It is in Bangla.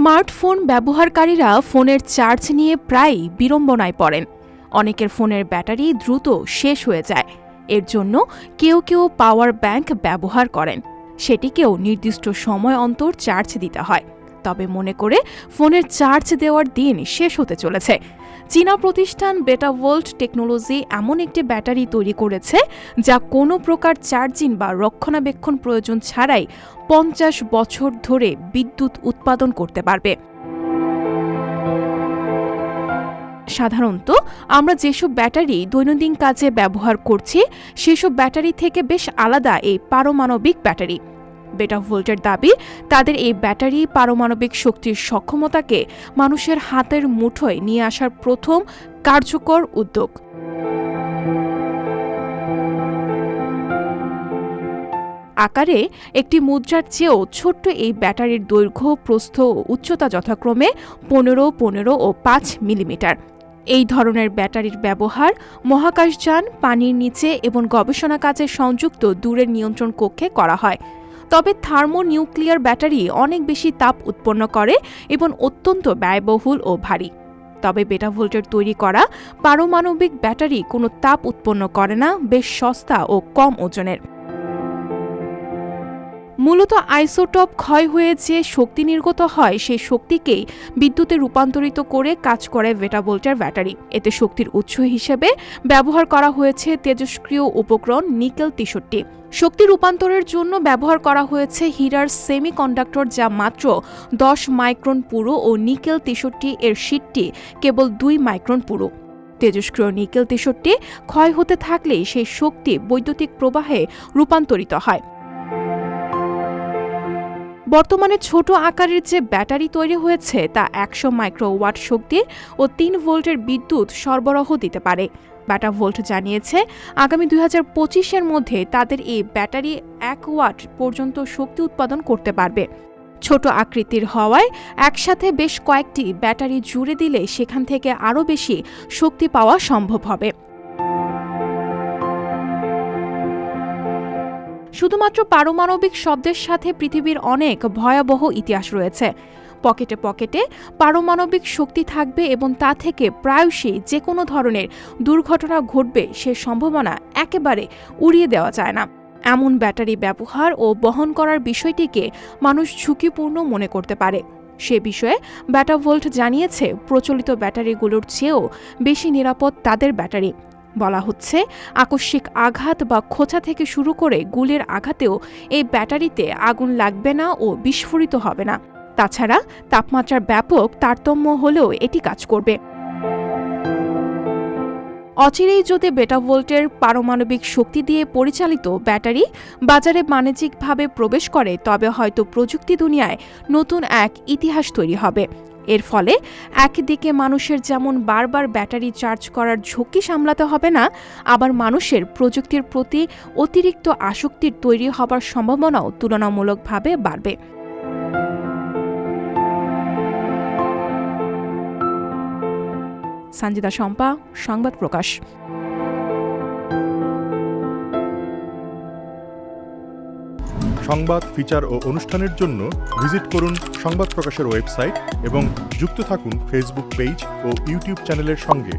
স্মার্টফোন ব্যবহারকারীরা ফোনের চার্জ নিয়ে প্রায়ই বিড়ম্বনায় পড়েন। অনেকের ফোনের ব্যাটারি দ্রুত শেষ হয়ে যায়। এর জন্য কেউ কেউ পাওয়ার ব্যাংক ব্যবহার করেন। সেটিকেও নির্দিষ্ট সময় অন্তর চার্জ দিতে হয়। তবে মনে করে ফোনের চার্জ দেওয়ার দিন শেষ হতে চলেছে। চীনা প্রতিষ্ঠান বেটাভোল্ট টেকনোলজি এমন একটি ব্যাটারি তৈরি করেছে যা কোনো প্রকার চার্জিং বা রক্ষণাবেক্ষণ প্রয়োজন ছাড়াই ৫০ বছর ধরে বিদ্যুৎ উৎপাদন করতে পারবে। সাধারণত আমরা যেসব ব্যাটারি দৈনন্দিন কাজে ব্যবহার করছি সেসব ব্যাটারি থেকে বেশ আলাদা এই পারমাণবিক ব্যাটারি। বেটাভোল্টের দাবি, তাদের এই ব্যাটারি পারমাণবিক শক্তির সক্ষমতাকে মানুষের হাতের মুঠোয় নিয়ে আসার প্রথম কার্যকর উদ্যোগ। আকারে একটি মুদ্রার চেয়েও ছোট্ট এই ব্যাটারির দৈর্ঘ্য, প্রস্থ ও উচ্চতা যথাক্রমে ১৫, ১৫ ও ৫ মিলিমিটার। এই ধরনের ব্যাটারির ব্যবহার মহাকাশযান, পানির নিচে এবং গবেষণা কাজে সংযুক্ত দূরের নিয়ন্ত্রণ কক্ষে করা হয়। তবে থার্মোনিউক্লিয়ার ব্যাটারি অনেক বেশি তাপ উৎপন্ন করে এবং অত্যন্ত ব্যয়বহুল ও ভারী। তবে বেটাভোল্টের তৈরি করা পারমাণবিক ব্যাটারি কোনো তাপ উৎপন্ন করে না, বেশ সস্তা ও কম ওজনের। মূলত আইসোটপ ক্ষয় হয়ে যে শক্তি নির্গত হয় সেই শক্তিকেই বিদ্যুতে রূপান্তরিত করে কাজ করে বেটাভোল্টের ব্যাটারি। এতে শক্তির উৎস হিসেবে ব্যবহার করা হয়েছে তেজস্ক্রিয় উপকরণ নিকেল ৬৩। শক্তি রূপান্তরের জন্য ব্যবহার করা হয়েছে হীরার সেমিকন্ডাক্টর, যা মাত্র ১০ মাইক্রন পুরু ও নিকেল ৬৩ এর শীটটি কেবল ২ মাইক্রন পুরু। তেজস্ক্রিয় নিকেল ৬৩ ক্ষয় হতে থাকলেই সেই শক্তি বৈদ্যুতিক প্রবাহে রূপান্তরিত হয়। বর্তমানে ছোট আকারের যে ব্যাটারি তৈরি হয়েছে তা ১০০ মাইক্রোওয়াট শক্তি ও ৩ ভোল্টের বিদ্যুৎ সরবরাহ দিতে পারে। বেটাভোল্ট জানিয়েছে, আগামী ২০২৫-এর মধ্যে তাদের এই ব্যাটারি ১ ওয়াট পর্যন্ত শক্তি উৎপাদন করতে পারবে। ছোট আকৃতির হওয়ায় একসাথে বেশ কয়েকটি ব্যাটারি জুড়ে দিলে সেখান থেকে আরও বেশি শক্তি পাওয়া সম্ভব হবে। শুধুমাত্র পারমাণবিক শব্দের সাথে পৃথিবীর অনেক ভয়াবহ ইতিহাস রয়েছে। পকেটে পকেটে পারমাণবিক শক্তি থাকবে এবং তা থেকে প্রায়শই যে কোনো ধরনের দুর্ঘটনা ঘটবে, সে সম্ভাবনা একেবারে উড়িয়ে দেওয়া যায় না। এমন ব্যাটারি ব্যবহার ও বহন করার বিষয়টিকে মানুষ ঝুঁকিপূর্ণ মনে করতে পারে। সে বিষয়ে বেটাভোল্ট জানিয়েছে, প্রচলিত ব্যাটারিগুলোর চেয়েও বেশি নিরাপদ তাদের ব্যাটারি। বলা হচ্ছে, আকস্মিক আঘাত বা খোঁচা থেকে শুরু করে গুলির আঘাতেও এই ব্যাটারিতে আগুন লাগবে না ও বিস্ফোরিত হবে না। তাছাড়া তাপমাত্রার ব্যাপক তারতম্য হলেও এটি কাজ করবে। অচিরেই যদি বেটাভোল্টের পারমাণবিক শক্তি দিয়ে পরিচালিত ব্যাটারি বাজারে বাণিজ্যিকভাবে প্রবেশ করে, তবে হয়তো প্রযুক্তি দুনিয়ায় নতুন এক ইতিহাস তৈরি হবে। এর ফলে একদিকে মানুষের যেমন বারবার ব্যাটারি চার্জ করার ঝুঁকি সামলাতে হবে না, আবার মানুষের প্রযুক্তির প্রতি অতিরিক্ত আসক্তির তৈরি হবার সম্ভাবনাও তুলনামূলকভাবে বাড়বে। সঞ্জিতা শম্পা, সংবাদ প্রকাশ। সংবাদ, ফিচার ও অনুষ্ঠানের জন্য ভিজিট করুন সংবাদ প্রকাশের ওয়েবসাইট এবং যুক্ত থাকুন ফেসবুক পেজ ও ইউটিউব চ্যানেলের সঙ্গে।